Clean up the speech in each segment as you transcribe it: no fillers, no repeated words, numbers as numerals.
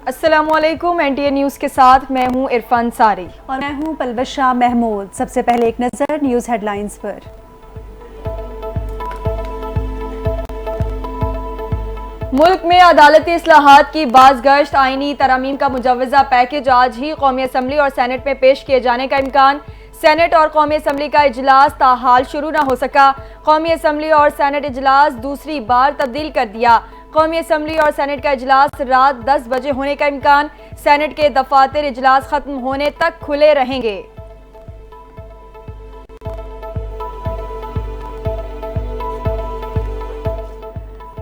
अस्सलामुअलैकुम, NTA news के साथ मैं हूं इरफान सारी और मैं हूं पलवशा महमूद। सबसे पहले एक नज़र न्यूज़ हेडलाइंस पर। मुल्क में अदालती इस्लाहात की बाज़गश्त, आईनी तरमीम का मुजव्वज़ा पैकेज आज ही कौमी असम्बली और सेनेट में पेश किए जाने का इम्कान। सेनेट और कौमी असम्बली का इजलास ताहाल शुरू न हो सका। कौमी असम्बली और सेनेट इजलास दूसरी बार तब्दील कर दिया। कौमी असम्बली और सेनेट का इजलास रात 10 बजे होने का इम्कान। सेनेट के दफातर इजलास खत्म होने तक खुले रहेंगे।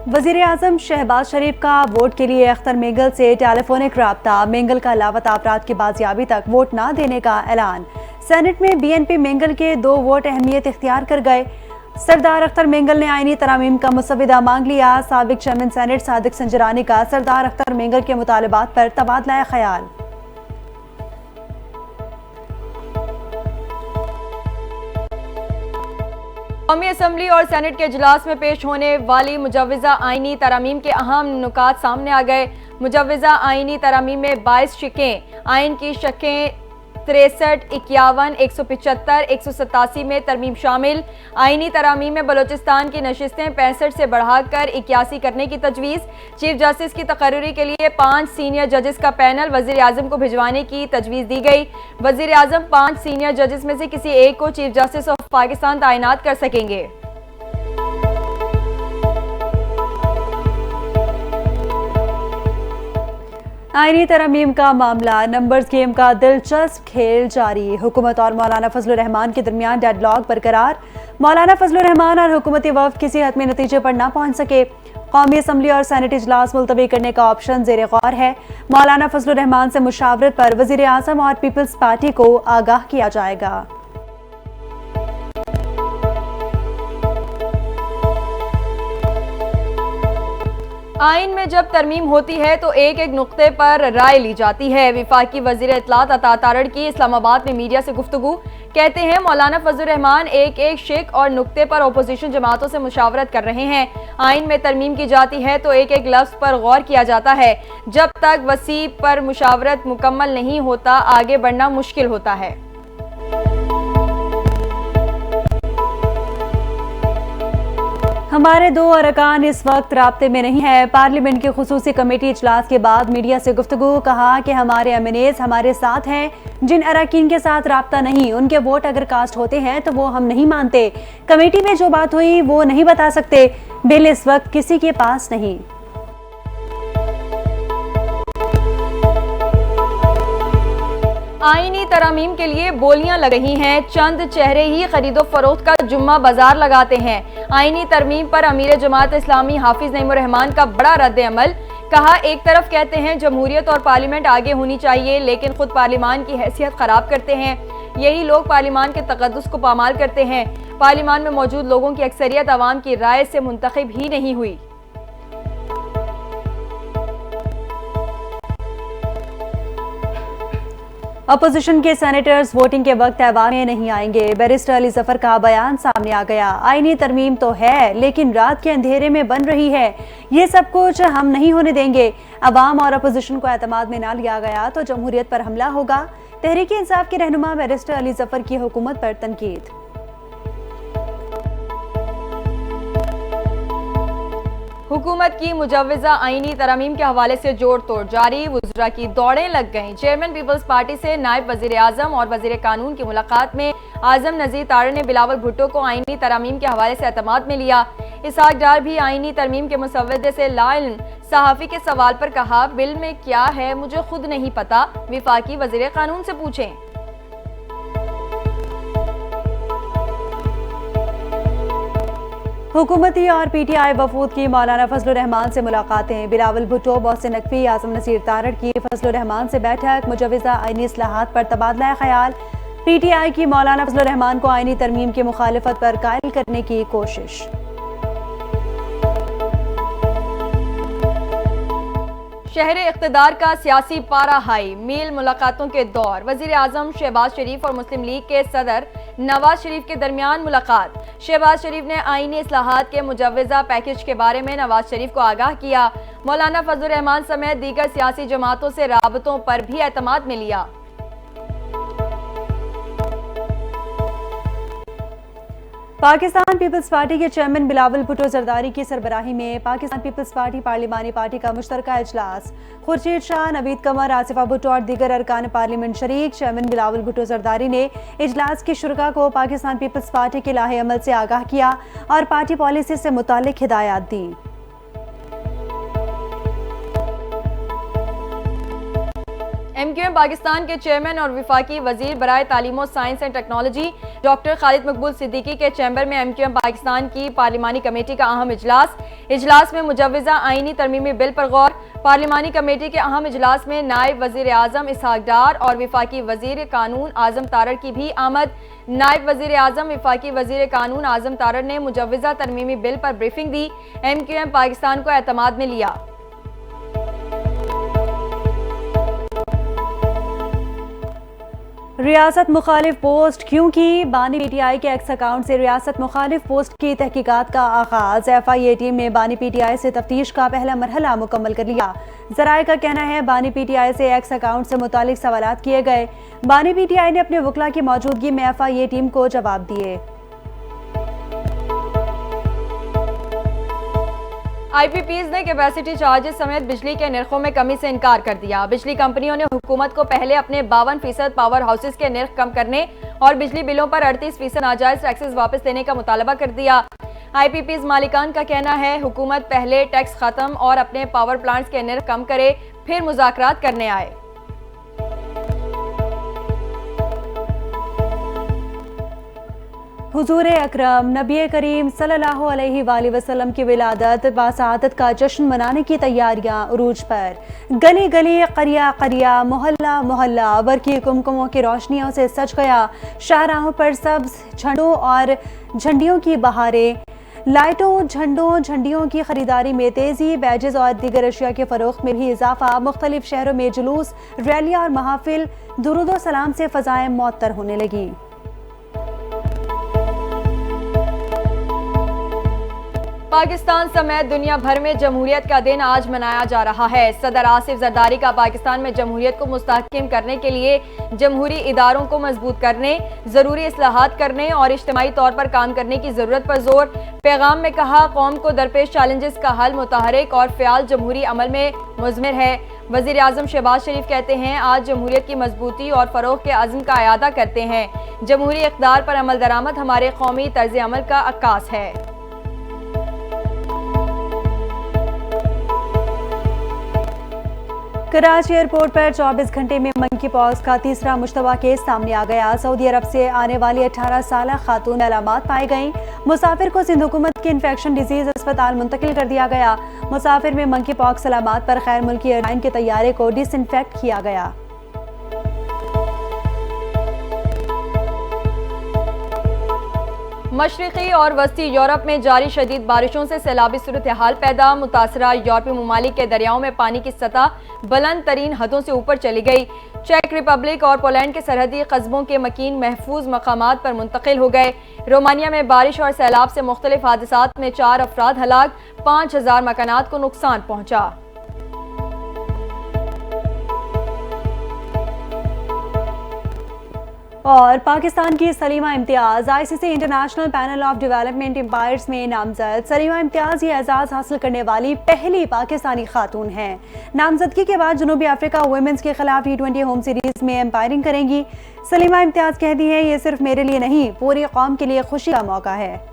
वज़ीर आज़म शहबाज शरीफ का वोट के लिए अख्तर मेंगल से टेलीफोनिक रब्ता। मेंगल का लापता अफराद की बाजियाबी तक वोट न देने का ऐलान। सेनेट में बीएनपी मेंगल के 2 वोट अहमियत इख्तियार कर गए। सरदार अख्तर मेंगल ने आईनी तरामीम का मुसविदा मांग लिया। साबिक चेयरमैन सेनेट सादिक संजरानी का सरदार अख्तर मेंगल के मुतालबात पर तबादला ख्याल। कौमी असम्बली और सेनेट के इजलास में पेश होने वाली मुजव्वज़ा आईनी तरामीम के अहम नुकात सामने आ गए। मुजव्वज़ा आईनी तरामीम में 22 शिकें, आइन की शकें 63, 51, 175, 187 में तरमीम शामिल। आईनी तरामीम में बलोचिस्तान की नशिस्तें 65 से बढ़ाकर 81 करने की तजवीज़। चीफ जस्टिस की तकर्री के लिए 5 सीनियर जजेस का पैनल वज़ीर आज़म को भिजवाने की तजवीज़ दी गई। वज़ीर आज़म 5 सीनियर जजेस में से किसी एक को चीफ जस्टिस ऑफ पाकिस्तान तैनात कर सकेंगे। आईनी तरमीम का मामला, नंबर्स गेम का दिलचस्प खेल जारी। हुकूमत और मौलाना फजलुर रहमान के दरमियान डेडलॉक बरकरार। मौलाना फजलुर रहमान और हुकूमती वफ़द किसी हतमी नतीजे पर न पहुंच सके। कौमी असम्बली और सेनेट इजलास मुलतवी करने का ऑप्शन ज़ेर गौर है। मौलाना फजलुर रहमान से मुशावरत पर वज़ीर आज़म और पीपल्स पार्टी को आगाह किया जाएगा। आइन में जब तरमीम होती है तो एक एक नुक्ते पर राय ली जाती है। विफाकी वज़ीर इत्तलात अता तारड़ की इस्लामाबाद में मीडिया से गुफ्तगू। कहते हैं मौलाना फजलुर रहमान एक एक शिक और नुक्ते पर अपोजिशन जमातों से मुशावरत कर रहे हैं। आइन में तरमीम की जाती है तो एक एक लफ्ज़ पर गौर किया जाता है। जब तक वसी पर मुशावरत मुकम्मल नहीं होता आगे बढ़ना मुश्किल होता है। हमारे 2 अरकान इस वक्त राब्ते में नहीं है। पार्लियामेंट की खुसूसी कमेटी इजलास के बाद मीडिया से गुफ्तगू। कहा कि हमारे एमएनएस हमारे साथ हैं। जिन अरकान के साथ राब्ता नहीं, उनके वोट अगर कास्ट होते हैं तो वो हम नहीं मानते। कमेटी में जो बात हुई वो नहीं बता सकते। बिल इस वक्त किसी के पास नहीं। आईनी तरामीम के लिए बोलियां लग रही हैं। चंद चेहरे ही खरीदो फरोख्त का जुम्मा बाजार लगाते हैं। आईनी तरमीम पर अमीर जमात इस्लामी हाफिज नईमुर रहमान का बड़ा रद्द अमल। कहा, एक तरफ कहते हैं जमहूरियत और पार्लियामेंट आगे होनी चाहिए, लेकिन खुद पार्लियामान की हैसियत खराब करते हैं। यही लोग पार्लियामान के तकद्दुस को पामाल करते हैं। पार्लियामान में मौजूद लोगों की अक्सरियत अवाम की राय से मुंतखब ही नहीं हुई। अपोजिशन के सेनेटर्स वोटिंग के वक्त ऐवान में नहीं आएंगे। बैरिस्टर अली जफर का बयान सामने आ गया। आईनी तरमीम तो है लेकिन रात के अंधेरे में बन रही है। ये सब कुछ हम नहीं होने देंगे। अवाम और अपोजिशन को एतमाद में ना लिया गया तो जमहूरियत पर हमला होगा। तहरीक इंसाफ के रहनुमा बैरिस्टर अली जफर की हुकूमत पर तनकीद। हुकूमत की मुजव्वज़ा आईनी तरमीम के हवाले से जोड़ तोड़ जारी। वज़रा की दौड़ें लग गईं। चेयरमैन पीपल्स पार्टी से नायब वज़ीर आज़म और वज़ीर कानून की मुलाकात में आज़म नज़ीर तारड़ ने बिलावल भुट्टो को आईनी तरमीम के हवाले से एतमाद में लिया। इसहाक डार भी आईनी तरमीम के मुसव्वदे से लाइल्म। सहाफ़ी के सवाल पर कहा, बिल में क्या है मुझे खुद नहीं पता, विफाकी वज़ीर कानून से पूछें। हुकूमती और पीटीआई वफूद की मौलाना फजलुर रहमान से मुलाकातें। बिलावल भुट्टो, मोहसिन नकवी, आज़म नज़ीर तारड़ की फजलुर रहमान से बैठक। मुजव्वज़ा आईनी इस्लाहात पर तबादला ख्याल। पीटीआई की मौलाना फजलुर रहमान को आईनी तरमीम की मुखालिफत पर कायल करने की कोशिश। शहर इख्तिदार का सियासी पारा हाई। मील मुलाकातों के दौर। वज़ीर आज़म शहबाज शरीफ और मुस्लिम लीग के सदर नवाज शरीफ के दरमियान मुलाकात। शहबाज शरीफ ने आईनी इस्लाहात के मुजव्वज़ा पैकेज के बारे में नवाज शरीफ को आगाह किया। मौलाना फजल रहमान समेत दीगर सियासी जमातों से राबतों पर भी एतमाद में लिया। पाकिस्तान पीपल्स पार्टी के चेयरमैन बिलावल भुट्टो जरदारी की सरबराही में पाकिस्तान पीपल्स पार्टी पार्लिमानी पार्टी का मुश्तरका इजलास। खुर्शीद शाह, नवीद कमर, आसिफा भुट्टो और दीगर अरकान पार्लियामेंट शरीक। चेयरमैन बिलावल भुट्टो जरदारी ने इजलास की शुरा को पाकिस्तान पीपल्स पार्टी के लाहे अमल से आगाह किया और पार्टी पॉलिसी से मुतालिक हिदायत दी। MQM पाकिस्तान के चेयरमैन और विफाकी वजीर बराए तालीम science and technology doctor Khalid मकबूल सिद्दीकी के चैम्बर में MQM पाकिस्तान की पार्लिमानी कमेटी का अहम इजलास में मुजव्वज़ा आईनी तरमीमी बिल पर गौर। पार्लिमानी कमेटी के अहम इजलास में नायब वजीर आजम इसहाक डार और विफाकी वजीर कानून आजम तारड़ की भी आमद। नायब वजीर आजम विफाकी वजीर कानून आजम तारड़ ने मुजव्वज़ा तरमीमी बिल पर ब्रीफिंग दी। MQM पाकिस्तान को एतमाद में लिया। रियासत मुखालिफ पोस्ट क्यों की? बानी PTI के एक्स अकाउंट से रियासत मुखालिफ पोस्ट की तहकीकात का आगाज। FIA टीम ने बानी PTI से तफ्तीश का पहला मरहला मुकम्मल कर लिया। ज़राए का कहना है बानी PTI से एक्स अकाउंट से मुतालिक सवालात किए गए। बानी PTI ने अपने वकला की मौजूदगी में FIA टीम को जवाब दिए। IPPs ने कैपेसिटी चार्जेस समेत बिजली के निर्खों में कमी से इनकार कर दिया। बिजली कंपनियों ने हुकूमत को पहले अपने 52% पावर हाउसेस के निर्ख कम करने और बिजली बिलों पर 38% नाजायज टैक्सेस वापस लेने का मुतालबा कर दिया। IPPs मालिकान का कहना है हुकूमत पहले टैक्स खत्म और अपने पावर प्लांट्स के निर्ख कम करे, फिर मुज़ाकरात करने आए। हुजूर अकरम नबी करीम सल्लल्लाहु अलैहि वसल्लम की विलादत बासआदत का जश्न मनाने की तैयारियां उरूज पर। गली गली, करिया करिया, मोहल्ला मोहल्ला बरकी कुमकुमों की रोशनियों से सज गया। शाहराहों पर सब्ज झंडों और झंडियों की बहारें। लाइटों, झंडों, झंडियों की खरीदारी में तेजी। बैजेस और दीगर अशिया के फरोख्त में भी इजाफा। मुख्तलिफ शहरों में जुलूस, रैलियां और महाफिल दुरूद व सलाम से फ़ज़ाएं मुअत्तर होने लगी। पाकिस्तान समेत दुनिया भर में जमहूरियत का दिन आज मनाया जा रहा है। सदर आसिफ जरदारी का पाकिस्तान में जमहूरियत को मुस्तहकम करने के लिए जमहूरी इदारों को मजबूत करने, ज़रूरी इस्लाहात करने और इज्तिमाई तौर पर काम करने की ज़रूरत पर जोर। पैगाम में कहा कौम को दरपेश चैलेंजेस का हल मुतहरिक और फ़याल जमहूरी अमल में मुज़मिर है। वज़ीर आज़म शहबाज शरीफ कहते हैं आज जमहूरियत की मजबूती और फ़रोग़ के अज़्म का अयादा करते हैं। जमहूरी इक़्तिदार पर अमल दरामद हमारे कौमी तर्ज़ अमल का अक्कास है। कराची एयरपोर्ट पर 24 घंटे में मंकी पॉक्स का तीसरा मुश्तबा केस सामने आ गया। सऊदी अरब से आने वाली 18 साल खातून में अलामात पाई गईं। मुसाफिर को सिंध हुकूमत के इन्फेक्शन डिजीज अस्पताल मुंतकिल कर दिया गया। मुसाफिर में मंकी पॉक्स अलामात पर खैर मुल्की एयरलाइन के तैयारे को डिसइंफेक्ट किया गया। मशरिकी और वस्ती यूरोप में जारी शदीद बारिशों से सैलाबी सूरत हाल पैदा। मुतासरा यूरोपीय ममालिक के दरियाओं में पानी की सतह बुलंद तरीन हदों से ऊपर चली गई। चेक रिपब्लिक और पोलैंड के सरहदी कस्बों के मकीन महफूज मकामात पर मुंतकिल हो गए। रोमानिया में बारिश और सैलाब से मुख्तलिफ हादसात में 4 अफराद हलाक, 5000 मकानात को नुकसान पहुंचा। और पाकिस्तान की Salima Imtiaz ICC international panel of development umpires में नामजद। सलीमा इम्तियाज ये एजाज़ हासिल करने वाली पहली पाकिस्तानी खातून हैं। नामजदगी के बाद जनूबी अफ्रीका वुमेन्स के खिलाफ T20 होम सीरीज में एम्पायरिंग करेंगी। सलीमा इम्तियाज कहती हैं ये सिर्फ मेरे लिए नहीं पूरी कौम के लिए खुशी का मौका है।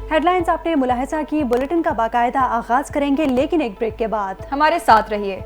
हेडलाइंस आपने मुलाहिजा की। बुलेटिन का बाकायदा आगाज करेंगे लेकिन एक ब्रेक के बाद। हमारे साथ रहिए।